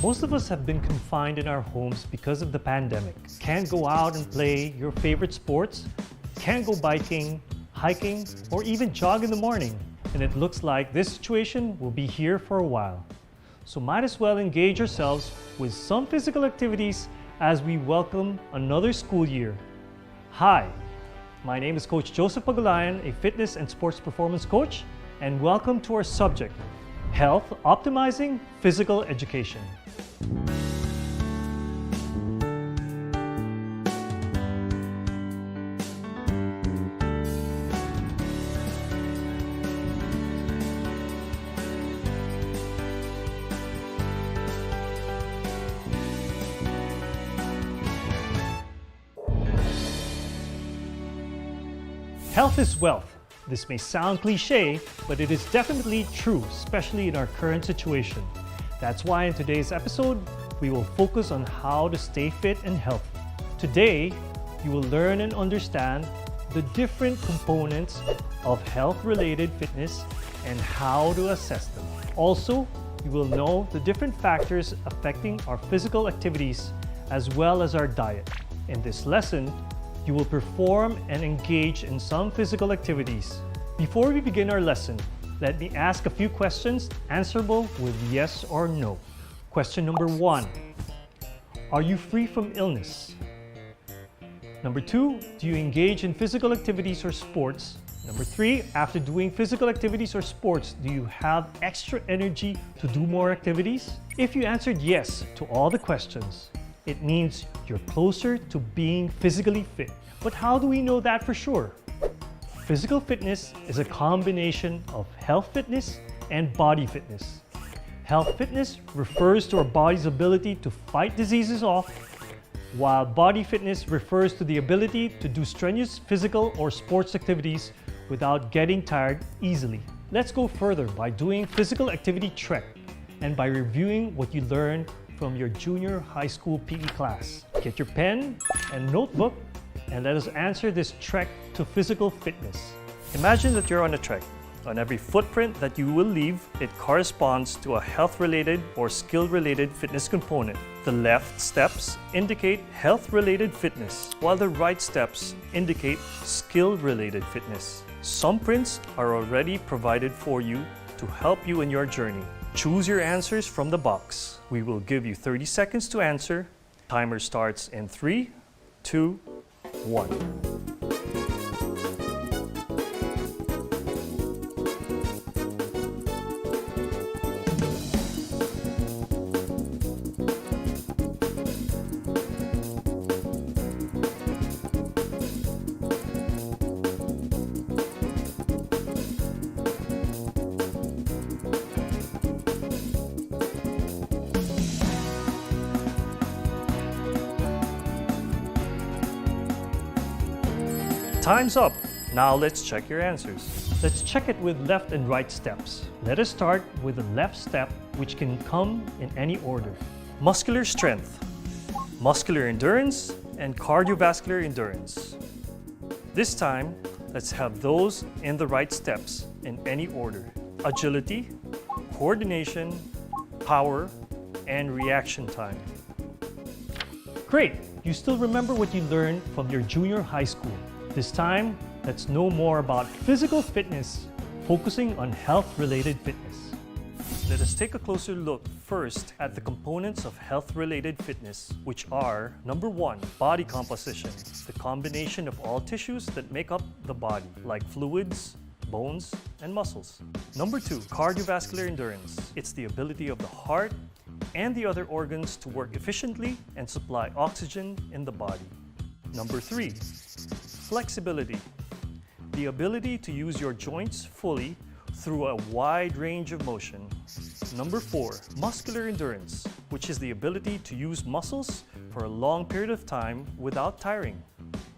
Most of us have been confined in our homes because of the pandemic. Can't go out and play your favorite sports, can't go biking, hiking, or even jog in the morning. And it looks like this situation will be here for a while. So might as well engage ourselves with some physical activities as we welcome another school year. Hi, my name is Coach Joseph Pagulayan, a fitness and sports performance coach, and welcome to our subject, Health Optimizing Physical Education. Health is wealth. This may sound cliche, but it is definitely true, especially in our current situation. That's why in today's episode, we will focus on how to stay fit and healthy. Today, you will learn and understand the different components of health-related fitness and how to assess them. Also, you will know the different factors affecting our physical activities as well as our diet. In this lesson, you will perform and engage in some physical activities. Before we begin our lesson, let me ask a few questions answerable with yes or no. Question number 1. Are you free from illness? Number 2, do you engage in physical activities or sports? Number 3, after doing physical activities or sports, do you have extra energy to do more activities? If you answered yes to all the questions, it means you're closer to being physically fit. But how do we know that for sure? Physical fitness is a combination of health fitness and body fitness. Health fitness refers to our body's ability to fight diseases off, while body fitness refers to the ability to do strenuous physical or sports activities without getting tired easily. Let's go further by doing physical activity trek and by reviewing what you learned from your junior high school PE class. Get your pen and notebook and let us answer this trek to physical fitness. Imagine that you're on a trek. On every footprint that you will leave, it corresponds to a health-related or skill-related fitness component. The left steps indicate health-related fitness, while the right steps indicate skill-related fitness. Some prints are already provided for you to help you in your journey. Choose your answers from the box. We will give you 30 seconds to answer. Timer starts in 3, 2, 1. Time's up. Now let's check your answers. Let's check it with left and right steps. Let us start with the left step, which can come in any order. Muscular strength, muscular endurance, and cardiovascular endurance. This time, let's have those in the right steps in any order. Agility, coordination, power, and reaction time. Great! You still remember what you learned from your junior high school. This time, let's know more about physical fitness, focusing on health-related fitness. Let us take a closer look first at the components of health-related fitness, which are, number 1, body composition, the combination of all tissues that make up the body, like fluids, bones, and muscles. Number 2, cardiovascular endurance. It's the ability of the heart and the other organs to work efficiently and supply oxygen in the body. Number 3, flexibility, the ability to use your joints fully through a wide range of motion. Number 4, muscular endurance, which is the ability to use muscles for a long period of time without tiring.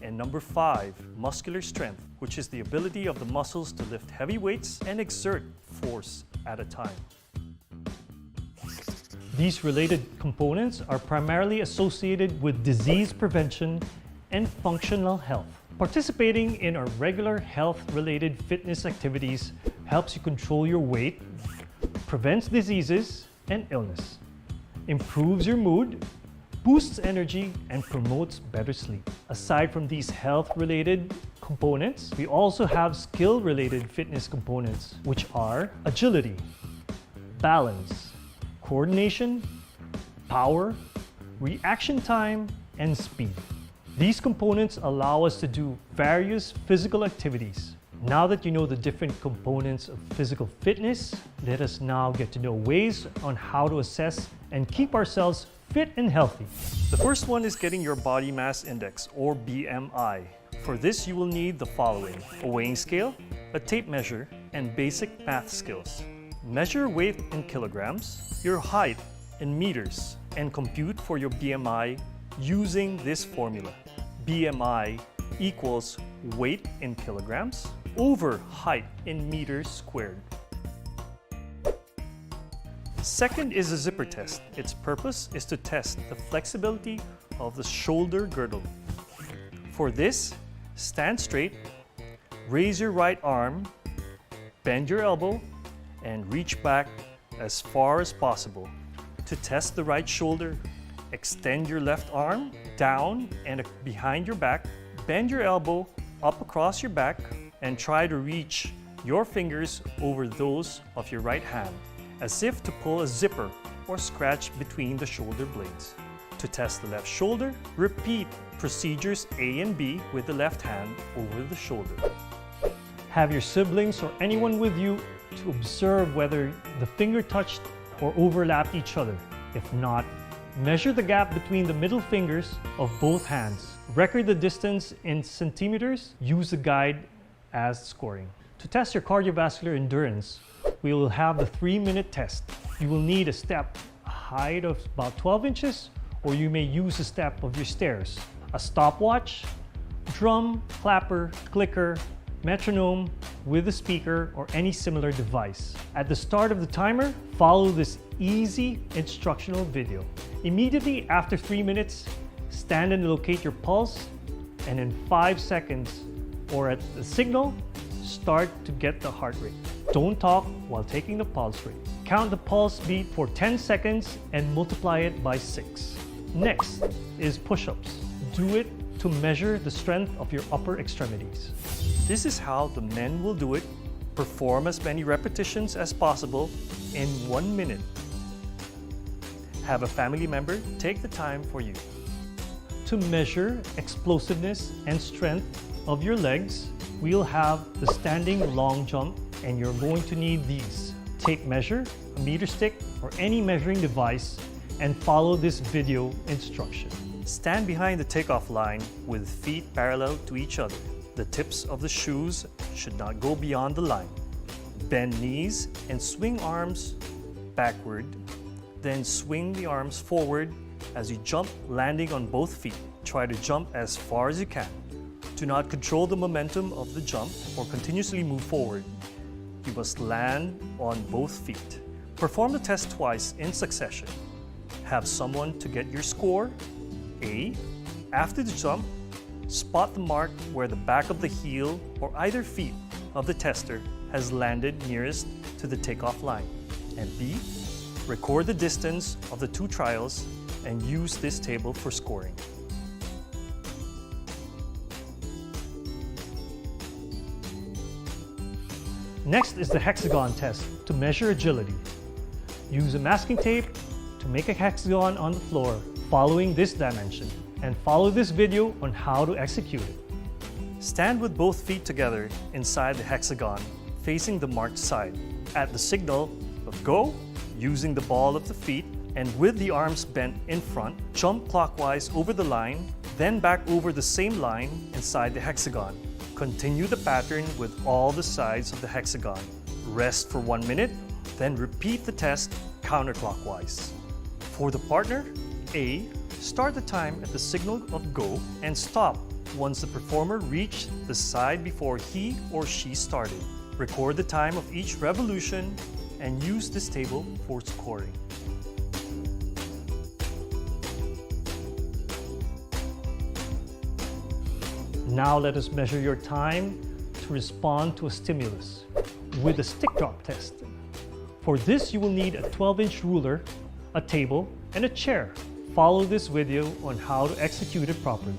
And number 5, muscular strength, which is the ability of the muscles to lift heavy weights and exert force at a time. These related components are primarily associated with disease prevention and functional health. Participating in our regular health-related fitness activities helps you control your weight, prevents diseases and illness. improves your mood, boosts energy, and promotes better sleep. Aside from these health-related components, we also have skill-related fitness components, which are agility, balance, coordination, power, reaction time, and speed. These components allow us to do various physical activities. Now that you know the different components of physical fitness, let us now get to know ways on how to assess and keep ourselves fit and healthy. The first one is getting your body mass index, or BMI. For this, you will need the following: a weighing scale, a tape measure, and basic math skills. Measure weight in kilograms, your height in meters, and compute for your BMI using this formula. BMI equals weight in kilograms over height in meters squared. Second is a zipper test. Its purpose is to test the flexibility of the shoulder girdle. For this, stand straight, raise your right arm, bend your elbow, and reach back as far as possible. To test the right shoulder, extend your left arm down and behind your back, bend your elbow up across your back, and try to reach your fingers over those of your right hand, as if to pull a zipper or scratch between the shoulder blades. To test the left shoulder, repeat procedures A and B with the left hand over the shoulder. Have your siblings or anyone with you to observe whether the finger touched or overlapped each other. If not, measure the gap between the middle fingers of both hands. Record the distance in centimeters. Use the guide as scoring. To test your cardiovascular endurance, we will have the 3-minute test. You will need a step, a height of about 12 inches, or you may use a step of your stairs, a stopwatch, drum, clapper, clicker, metronome with a speaker, or any similar device. At the start of the timer, follow this easy instructional video. Immediately after 3 minutes, stand and locate your pulse, and in 5 seconds, or at the signal, start to get the heart rate. Don't talk while taking the pulse rate. Count the pulse beat for 10 seconds and multiply it by 6. Next is push-ups. Do it to measure the strength of your upper extremities. This is how the men will do it. Perform as many repetitions as possible in 1 minute. Have a family member take the time for you. To measure explosiveness and strength of your legs, we'll have the standing long jump, and you're going to need these: tape measure, a meter stick, or any measuring device, and follow this video instruction. Stand behind the takeoff line with feet parallel to each other. The tips of the shoes should not go beyond the line. Bend knees and swing arms backward, then swing the arms forward as you jump, landing on both feet. Try to jump as far as you can. Do not control the momentum of the jump or continuously move forward. You must land on both feet. Perform the test twice in succession. Have someone to get your score. A. After the jump, spot the mark where the back of the heel or either feet of the tester has landed nearest to the takeoff line. And B. Record the distance of the 2 trials and use this table for scoring. Next is the hexagon test to measure agility. Use a masking tape to make a hexagon on the floor following this dimension, and follow this video on how to execute it. Stand with both feet together inside the hexagon facing the marked side. At the signal of go, using the ball of the feet and with the arms bent in front, jump clockwise over the line, then back over the same line inside the hexagon. Continue the pattern with all the sides of the hexagon. Rest for 1 minute, then repeat the test counterclockwise. For the partner, A, start the time at the signal of go and stop once the performer reached the side before he or she started. Record the time of each revolution and use this table for scoring. Now let us measure your time to respond to a stimulus with a stick drop test. For this, you will need a 12-inch ruler, a table, and a chair. Follow this video on how to execute it properly.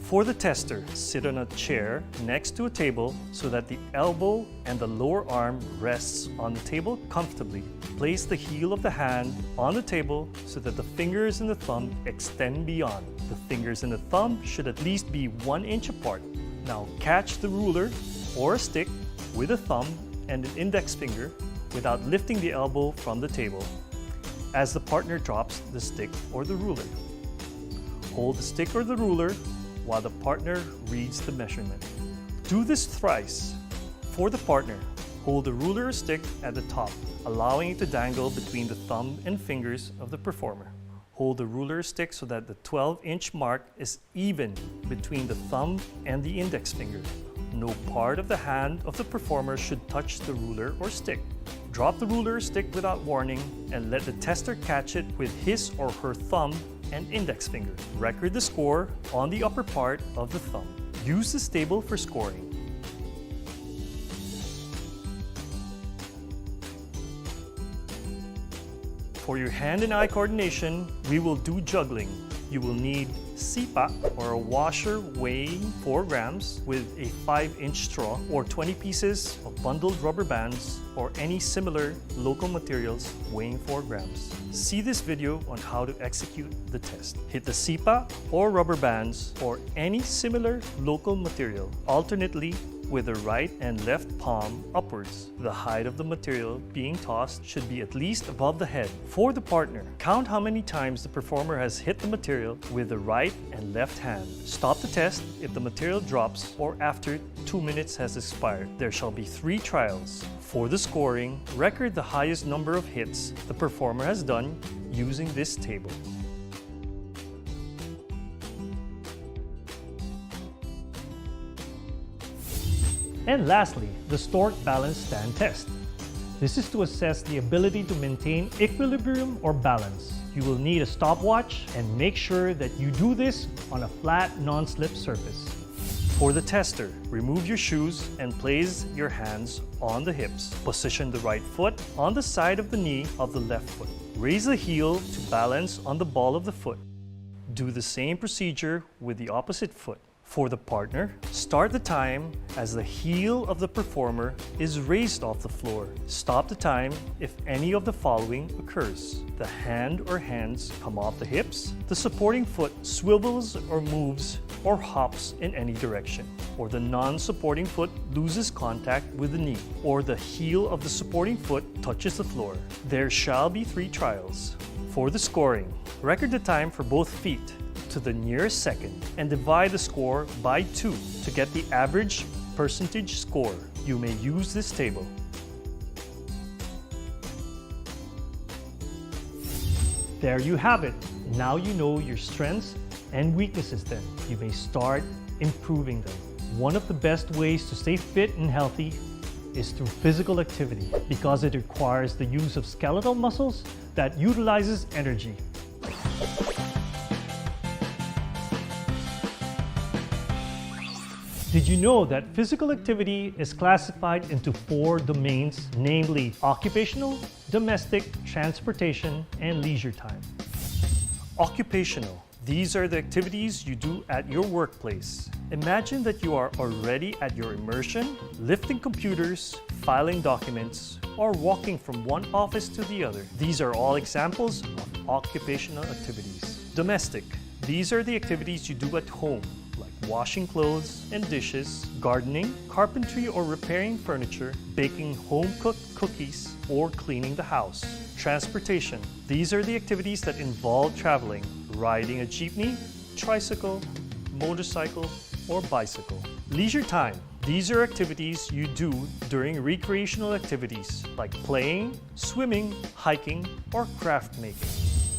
For the tester, sit on a chair next to a table so that the elbow and the lower arm rests on the table comfortably. Place the heel of the hand on the table so that the fingers and the thumb extend beyond. The fingers and the thumb should at least be 1 inch apart. Now catch the ruler or a stick with a thumb and an index finger without lifting the elbow from the table as the partner drops the stick or the ruler. Hold the stick or the ruler while the partner reads the measurement. Do this thrice. For the partner, hold the ruler or stick at the top, allowing it to dangle between the thumb and fingers of the performer. Hold the ruler or stick so that the 12-inch mark is even between the thumb and the index finger. No part of the hand of the performer should touch the ruler or stick. Drop the ruler or stick without warning and let the tester catch it with his or her thumb and index finger. Record the score on the upper part of the thumb. Use this table for scoring. For your hand and eye coordination, we will do juggling. You will need sipa or a washer weighing 4 grams with a 5-inch straw or 20 pieces of bundled rubber bands or any similar local materials weighing 4 grams. See this video on how to execute the test. Hit the sipa or rubber bands or any similar local material alternately with the right and left palm upwards. The height of the material being tossed should be at least above the head. For the partner, count how many times the performer has hit the material with the right and left hand. Stop the test if the material drops or after 2 minutes has expired. There shall be 3 trials. For the scoring, record the highest number of hits the performer has done using this table. And lastly, the Stork Balance Stand Test. This is to assess the ability to maintain equilibrium or balance. You will need a stopwatch and make sure that you do this on a flat, non-slip surface. For the tester, remove your shoes and place your hands on the hips. Position the right foot on the side of the knee of the left foot. Raise the heel to balance on the ball of the foot. Do the same procedure with the opposite foot. For the partner, start the time as the heel of the performer is raised off the floor. Stop the time if any of the following occurs. The hand or hands come off the hips, the supporting foot swivels or moves or hops in any direction, or the non-supporting foot loses contact with the knee, or the heel of the supporting foot touches the floor. There shall be 3 trials. For the scoring, record the time for both feet to the nearest second and divide the score by 2 to get the average percentage score. You may use this table. There you have it. Now you know your strengths and weaknesses then. You may start improving them. One of the best ways to stay fit and healthy is through physical activity because it requires the use of skeletal muscles that utilizes energy. Did you know that physical activity is classified into 4 domains, namely occupational, domestic, transportation, and leisure time? Occupational. These are the activities you do at your workplace. Imagine that you are already at your immersion, lifting computers, filing documents, or walking from one office to the other. These are all examples of occupational activities. Domestic. These are the activities you do at home, like washing clothes and dishes, gardening, carpentry or repairing furniture, baking home-cooked cookies, or cleaning the house. Transportation. These are the activities that involve traveling, riding a jeepney, tricycle, motorcycle, or bicycle. Leisure time. These are activities you do during recreational activities like playing, swimming, hiking, or craft making.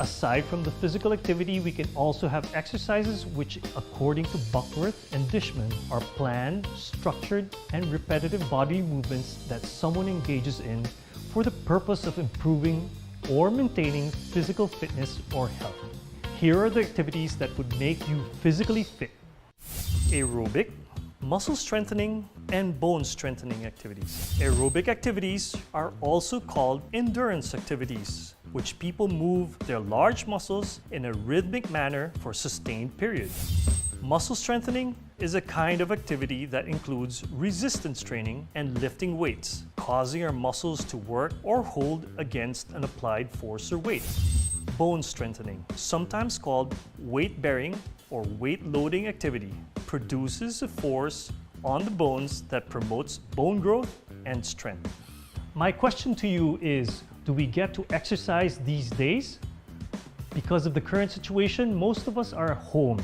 Aside from the physical activity, we can also have exercises which, according to Buckworth and Dishman, are planned, structured, and repetitive body movements that someone engages in for the purpose of improving or maintaining physical fitness or health. Here are the activities that would make you physically fit. Aerobic, muscle strengthening, and bone strengthening activities. Aerobic activities are also called endurance activities. which people move their large muscles in a rhythmic manner for sustained periods. Muscle strengthening is a kind of activity that includes resistance training and lifting weights, causing our muscles to work or hold against an applied force or weight. Bone strengthening, sometimes called weight-bearing or weight-loading activity, produces a force on the bones that promotes bone growth and strength. My question to you is, do we get to exercise these days? Because of the current situation, most of us are at home,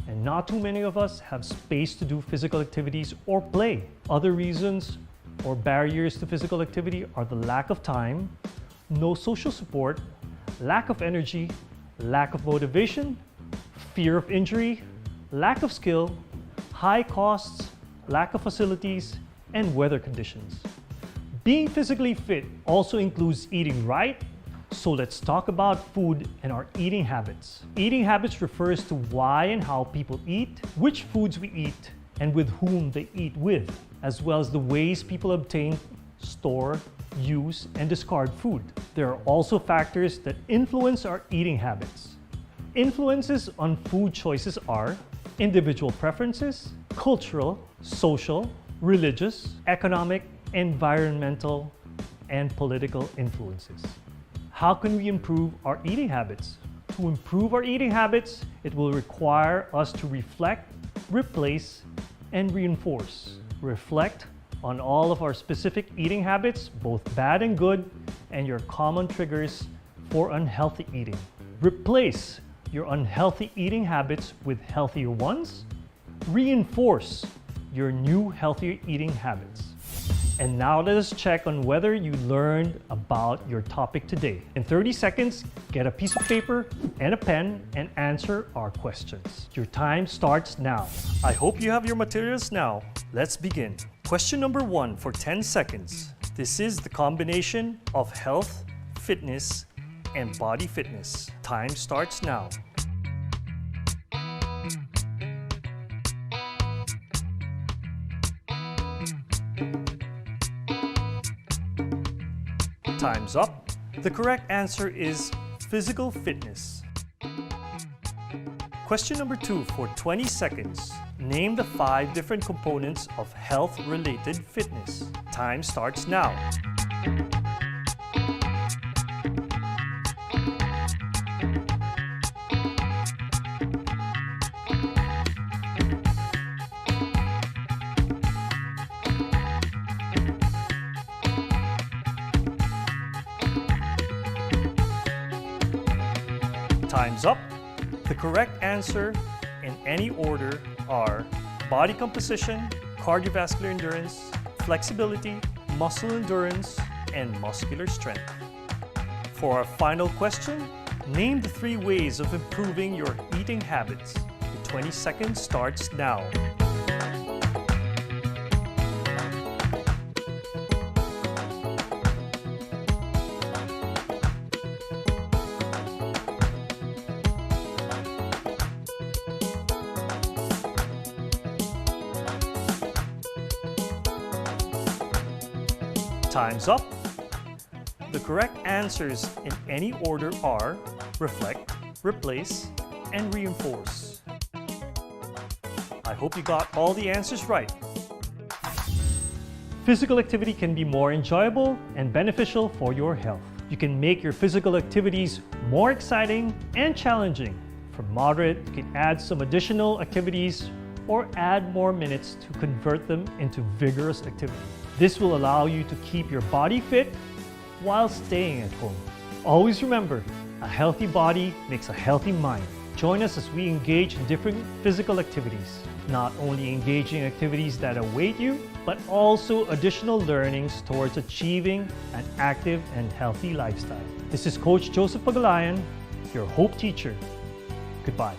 and not too many of us have space to do physical activities or play. Other reasons or barriers to physical activity are the lack of time, no social support, lack of energy, lack of motivation, fear of injury, lack of skill, high costs, lack of facilities, and weather conditions. Being physically fit also includes eating right, so let's talk about food and our eating habits. Eating habits refers to why and how people eat, which foods we eat, and with whom they eat with, as well as the ways people obtain, store, use, and discard food. There are also factors that influence our eating habits. Influences on food choices are individual preferences, cultural, social, religious, economic, environmental, and political influences. How can we improve our eating habits? To improve our eating habits, it will require us to reflect, replace, and reinforce. Reflect on all of our specific eating habits, both bad and good, and your common triggers for unhealthy eating. Replace your unhealthy eating habits with healthier ones. Reinforce your new healthier eating habits. And now let us check on whether you learned about your topic today. In 30 seconds, get a piece of paper and a pen and answer our questions. Your time starts now. I hope you have your materials now. Let's begin. Question number 1 for 10 seconds. This is the combination of health, fitness, and body fitness. Time starts now. Time's up. The correct answer is physical fitness. Question number 2 for 20 seconds. Name the 5 different components of health-related fitness. Time starts now. Time's up. The correct answer in any order are body composition, cardiovascular endurance, flexibility, muscle endurance, and muscular strength. For our final question, name the 3 ways of improving your eating habits. The 20 seconds starts now. Time's up. The correct answers in any order are reflect, replace, and reinforce. I hope you got all the answers right. Physical activity can be more enjoyable and beneficial for your health. You can make your physical activities more exciting and challenging. For moderate, you can add some additional activities or add more minutes to convert them into vigorous activity. This will allow you to keep your body fit while staying at home. Always remember, a healthy body makes a healthy mind. Join us as we engage in different physical activities, not only engaging activities that await you, but also additional learnings towards achieving an active and healthy lifestyle. This is Coach Joseph Pagalayan, your Hope Teacher. Goodbye.